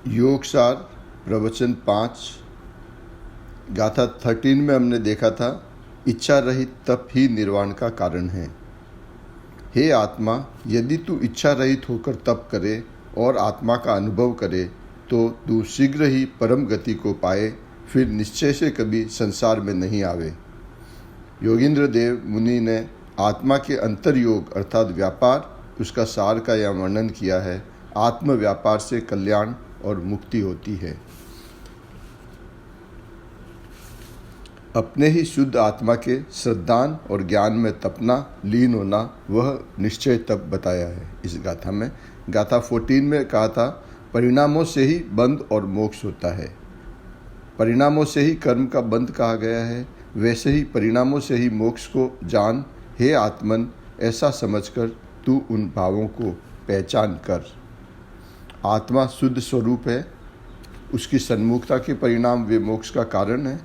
योगसार प्रवचन 5 गाथा 13 में हमने देखा था, इच्छा रहित तप ही निर्वाण का कारण है। हे आत्मा, यदि तू इच्छा रहित होकर तप करे और आत्मा का अनुभव करे तो तू शीघ्र ही परम गति को पाए, फिर निश्चय से कभी संसार में नहीं आवे। योगींद्र देव मुनि ने आत्मा के अंतर्योग अर्थात व्यापार, उसका सार का यह वर्णन किया है। आत्म व्यापार से कल्याण और मुक्ति होती है। अपने ही शुद्ध आत्मा के श्रद्धान और ज्ञान में तपना, लीन होना, वह निश्चय तप बताया है इस गाथा में। गाथा 14 में कहा था, परिणामों से ही बंध और मोक्ष होता है। परिणामों से ही कर्म का बंध कहा गया है, वैसे ही परिणामों से ही मोक्ष को जान। हे आत्मन, ऐसा समझकर तू उन भावों को पहचान कर। आत्मा शुद्ध स्वरूप है, उसकी सन्मुखता के परिणाम वे मोक्ष का कारण है।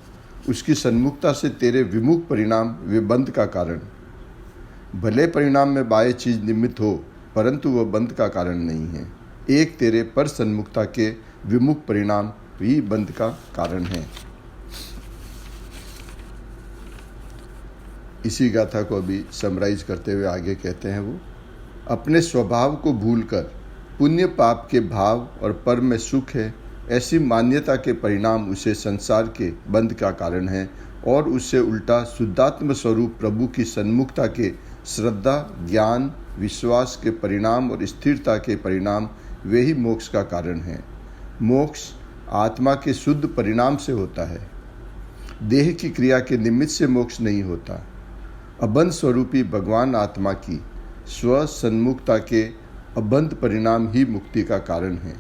उसकी सन्मुखता से तेरे विमुख परिणाम वे बंध का कारण। भले परिणाम में बाह्य चीज निमित्त हो, परंतु वह बंध का कारण नहीं है। एक तेरे पर सन्मुखता के विमुख परिणाम ही बंध का कारण है। इसी गाथा को अभी समराइज करते हुए आगे कहते हैं, वो अपने स्वभाव को भूलकर पुण्य पाप के भाव और पर में सुख है, ऐसी मान्यता के परिणाम उसे संसार के बंध का कारण है। और उससे उल्टा शुद्धात्म स्वरूप प्रभु की सन्मुखता के श्रद्धा, ज्ञान, विश्वास के परिणाम और स्थिरता के परिणाम वे ही मोक्ष का कारण है। मोक्ष आत्मा के शुद्ध परिणाम से होता है, देह की क्रिया के निमित्त से मोक्ष नहीं होता। अबंध स्वरूपी भगवान आत्मा की स्व सन्मुखता के अबंध परिणाम ही मुक्ति का कारण है।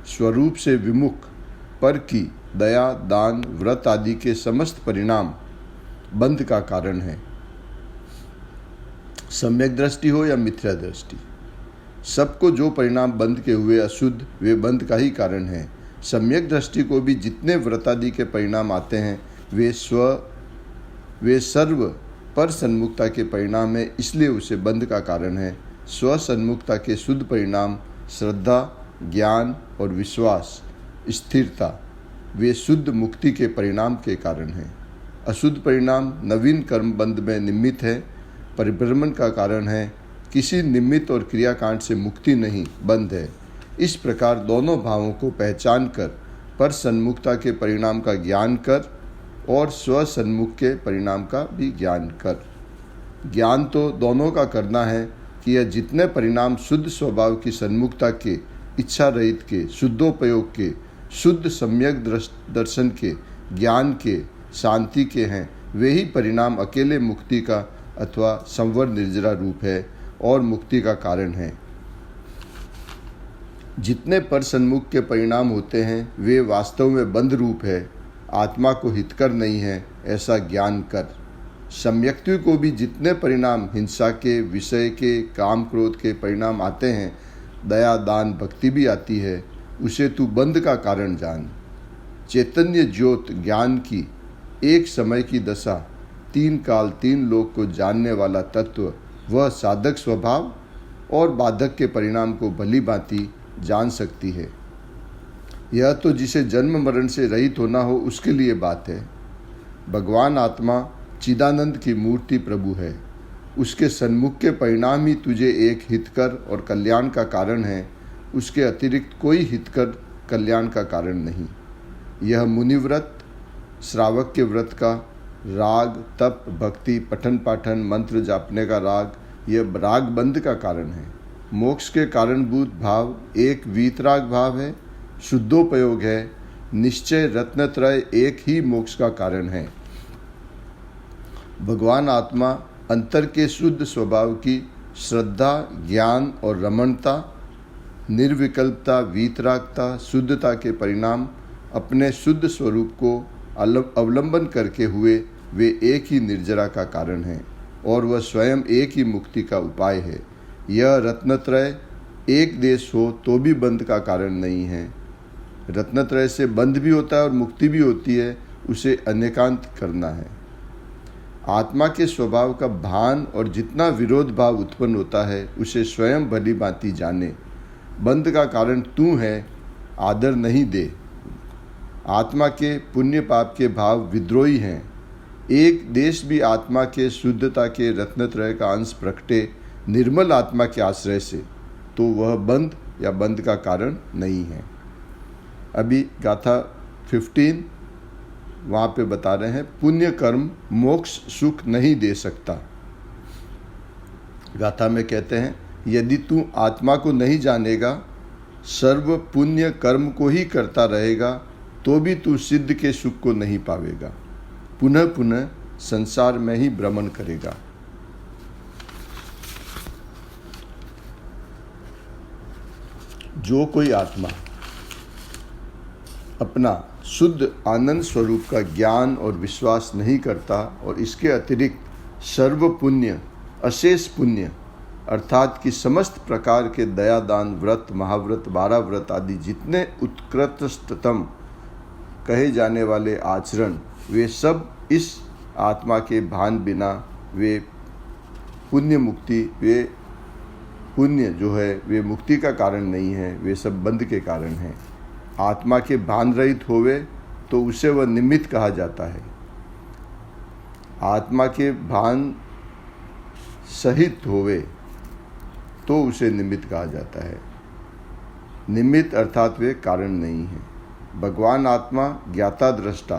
स्वरूप से विमुख पर की दया, दान, व्रत आदि के समस्त परिणाम बंध का कारण है। सम्यक दृष्टि हो या मिथ्या दृष्टि, सबको जो परिणाम बंध के हुए अशुद्ध, वे बंध का ही कारण है। सम्यक दृष्टि को भी जितने व्रत आदि के परिणाम आते हैं, वे सर्व पर सन्मुखता के परिणाम है, इसलिए उसे बंध का कारण है। स्व सन्मुखता के शुद्ध परिणाम श्रद्धा, ज्ञान और विश्वास, स्थिरता, वे शुद्ध मुक्ति के परिणाम के कारण हैं। अशुद्ध परिणाम नवीन कर्म बंध में निमित्त है, परिभ्रमण का कारण है। किसी निमित्त और क्रियाकांड से मुक्ति नहीं, बंध है। इस प्रकार दोनों भावों को पहचान कर पर सन्मुखता के परिणाम का ज्ञान कर और स्व सन्मुख के परिणाम का भी ज्ञान कर। ज्ञान तो दोनों का करना है कि यह जितने परिणाम शुद्ध स्वभाव की सन्मुखता के, इच्छा रहित के, शुद्धोपयोग के, शुद्ध सम्यक दर्शन के, ज्ञान के, शांति के हैं, वे ही परिणाम अकेले मुक्ति का अथवा संवर निर्जरा रूप है और मुक्ति का कारण है। जितने पर सन्मुख के परिणाम होते हैं, वे वास्तव में बंध रूप है, आत्मा को हितकर नहीं है, ऐसा ज्ञान कर। सम्यक्ति को भी जितने परिणाम हिंसा के, विषय के, काम क्रोध के परिणाम आते हैं, दया, दान, भक्ति भी आती है, उसे तू बंध का कारण जान। चैतन्य ज्योत ज्ञान की एक समय की दशा, 3 काल 3 लोक को जानने वाला तत्व, वह साधक स्वभाव और बाधक के परिणाम को भली भांति जान सकती है। यह तो जिसे जन्म मरण से रहित होना हो उसके लिए बात है। भगवान आत्मा चिदानंद की मूर्ति प्रभु है, उसके सन्मुख के परिणाम ही तुझे एक हितकर और कल्याण का कारण है। उसके अतिरिक्त कोई हितकर कल्याण का कारण नहीं। यह मुनिव्रत, श्रावक के व्रत का राग, तप, भक्ति, पठन पाठन, मंत्र जापने का राग, यह राग बंध का कारण है। मोक्ष के कारणभूत भाव एक वीतराग भाव है, शुद्धोपयोग है। निश्चय रत्नत्रय एक ही मोक्ष का कारण है। भगवान आत्मा अंतर के शुद्ध स्वभाव की श्रद्धा, ज्ञान और रमणता, निर्विकल्पता, वीतरागता, शुद्धता के परिणाम अपने शुद्ध स्वरूप को अवलंबन करके हुए वे एक ही निर्जरा का कारण हैं और वह स्वयं एक ही मुक्ति का उपाय है। यह रत्नत्रय एक देश हो तो भी बंध का कारण नहीं है। रत्नत्रय से बंध भी होता है और मुक्ति भी होती है, उसे अनेकांत करना है। आत्मा के स्वभाव का भान और जितना विरोध भाव उत्पन्न होता है, उसे स्वयं भली भांति जाने। बंध का कारण तू है, आदर नहीं दे। आत्मा के पुण्य पाप के भाव विद्रोही हैं। एक देश भी आत्मा के शुद्धता के रत्नत्रय का अंश प्रकटे निर्मल आत्मा के आश्रय से, तो वह बंध या बंध का कारण नहीं है। अभी गाथा 15 वहाँ पे बता रहे हैं, पुण्य कर्म मोक्ष सुख नहीं दे सकता। गाथा में कहते हैं, यदि तू आत्मा को नहीं जानेगा, सर्व पुण्य कर्म को ही करता रहेगा, तो भी तू सिद्ध के सुख को नहीं पावेगा, पुनः पुनः संसार में ही भ्रमण करेगा। जो कोई आत्मा अपना शुद्ध आनंद स्वरूप का ज्ञान और विश्वास नहीं करता और इसके अतिरिक्त सर्व पुण्य, अशेष पुण्य अर्थात कि समस्त प्रकार के दया दान, व्रत, महाव्रत, 12 व्रत आदि जितने उत्कृष्टतम कहे जाने वाले आचरण, वे सब इस आत्मा के भान बिना वे पुण्य मुक्ति, वे पुण्य जो है वे मुक्ति का कारण नहीं है, वे सब बंध के कारण हैं। आत्मा के भान रहित होवे तो उसे वह निमित्त कहा जाता है। आत्मा के भान सहित होवे तो उसे निमित्त कहा जाता है। निमित्त अर्थात वे कारण नहीं है। भगवान आत्मा ज्ञाता दृष्टा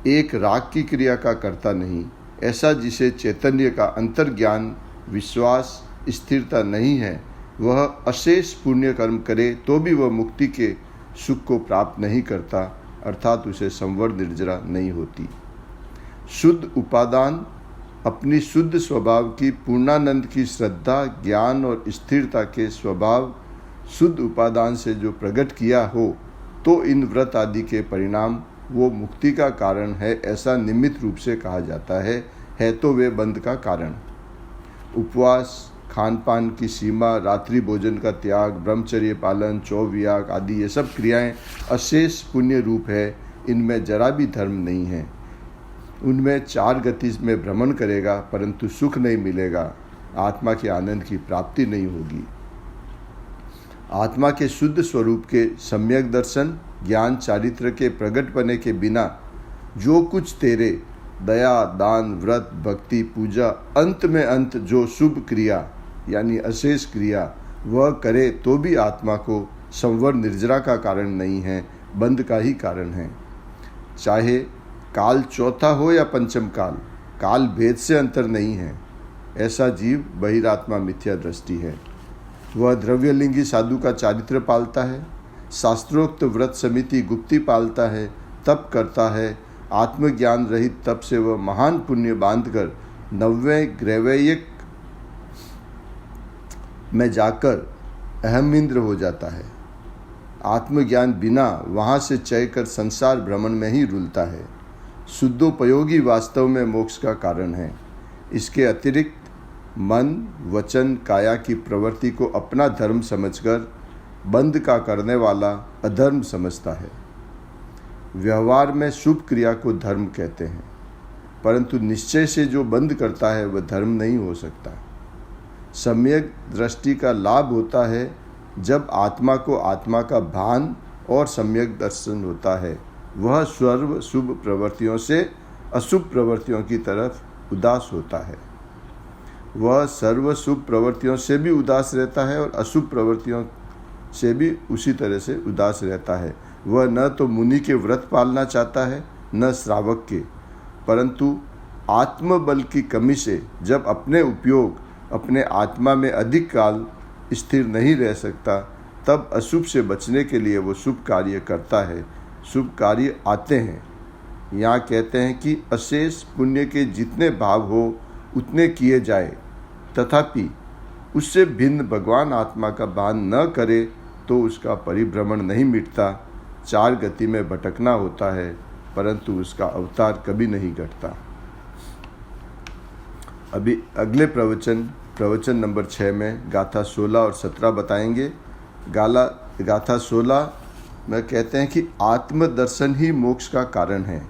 एक राग की क्रिया का कर्ता नहीं, ऐसा जिसे चैतन्य का अंतर्ज्ञान, विश्वास, स्थिरता नहीं है, वह अशेष पुण्य कर्म करे तो भी वह मुक्ति के सुख को प्राप्त नहीं करता, अर्थात उसे संवर निर्जरा नहीं होती। शुद्ध उपादान अपनी शुद्ध स्वभाव की पूर्णानंद की श्रद्धा, ज्ञान और स्थिरता के स्वभाव शुद्ध उपादान से जो प्रकट किया हो, तो इन व्रत आदि के परिणाम वो मुक्ति का कारण है, ऐसा निमित्त रूप से कहा जाता है तो वे बंध का कारण। उपवास, खान पान की सीमा, रात्रि भोजन का त्याग, ब्रह्मचर्य पालन, चौवियाग आदि ये सब क्रियाएं अशेष पुण्य रूप है। इनमें जरा भी धर्म नहीं है। उनमें 4 गति में भ्रमण करेगा परंतु सुख नहीं मिलेगा, आत्मा के आनंद की प्राप्ति नहीं होगी। आत्मा के शुद्ध स्वरूप के सम्यक दर्शन, ज्ञान, चारित्र के प्रकट पने के बिना जो कुछ तेरे दया, दान, व्रत, भक्ति, पूजा, अंत में अंत जो शुभ क्रिया यानी अशेष क्रिया वह करे तो भी आत्मा को संवर निर्जरा का कारण नहीं है, बंध का ही कारण है। चाहे काल चौथा हो या पंचम काल, काल भेद से अंतर नहीं है। ऐसा जीव बहिरात्मा मिथ्या दृष्टि है। वह द्रव्यलिंगी साधु का चारित्र पालता है, शास्त्रोक्त व्रत समिति गुप्ती पालता है, तप करता है, आत्मज्ञान रहित तप से वह महान पुण्य बांधकर 90वें ग्रैवयिक में जाकर अहमिंद्र हो जाता है। आत्मज्ञान बिना वहाँ से चय कर संसार भ्रमण में ही रुलता है। शुद्धोपयोगी वास्तव में मोक्ष का कारण है। इसके अतिरिक्त मन, वचन, काया की प्रवृत्ति को अपना धर्म समझकर बंध का करने वाला अधर्म समझता है। व्यवहार में शुभ क्रिया को धर्म कहते हैं, परंतु निश्चय से जो बंध करता है वह धर्म नहीं हो सकता। सम्यक दृष्टि का लाभ होता है जब आत्मा को आत्मा का भान और सम्यक दर्शन होता है। वह सर्व शुभ प्रवृत्तियों से अशुभ प्रवृत्तियों की तरफ उदास होता है। वह सर्व शुभ प्रवृत्तियों से भी उदास रहता है और अशुभ प्रवृत्तियों से भी उसी तरह से उदास रहता है। वह न तो मुनि के व्रत पालना चाहता है न श्रावक के, परंतु आत्मबल की कमी से जब अपने उपयोग अपने आत्मा में अधिक काल स्थिर नहीं रह सकता, तब अशुभ से बचने के लिए वो शुभ कार्य करता है। शुभ कार्य आते हैं। यहाँ कहते हैं कि अशेष पुण्य के जितने भाव हो उतने किए जाए, तथापि उससे भिन्न भगवान आत्मा का भान न करे तो उसका परिभ्रमण नहीं मिटता। 4 गति में भटकना होता है, परंतु उसका अवतार कभी नहीं घटता। अभी अगले प्रवचन नंबर 6 में गाथा 16 और 17 बताएंगे। गाथा 16 में कहते हैं कि आत्मदर्शन ही मोक्ष का कारण है।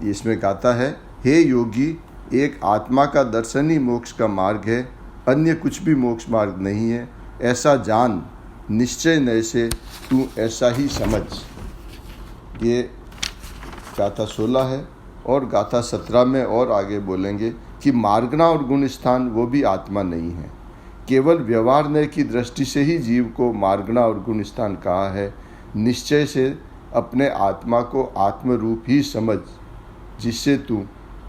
इसमें गाता है, हे योगी, एक आत्मा का दर्शन ही मोक्ष का मार्ग है, अन्य कुछ भी मोक्ष मार्ग नहीं है। ऐसा जान निश्चय नय से तू ऐसा ही समझ। ये गाथा 16 है। और गाथा 17 में और आगे बोलेंगे कि मार्गना और गुण स्थान वो भी आत्मा नहीं है। केवल व्यवहार नय की दृष्टि से ही जीव को मार्गना और गुण स्थान कहा है। निश्चय से अपने आत्मा को आत्म रूप ही समझ, जिससे तू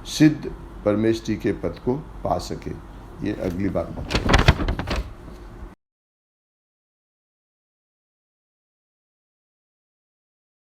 सिद्ध परमेष्टि के पद को पा सके। ये अगली बार बताएंगे।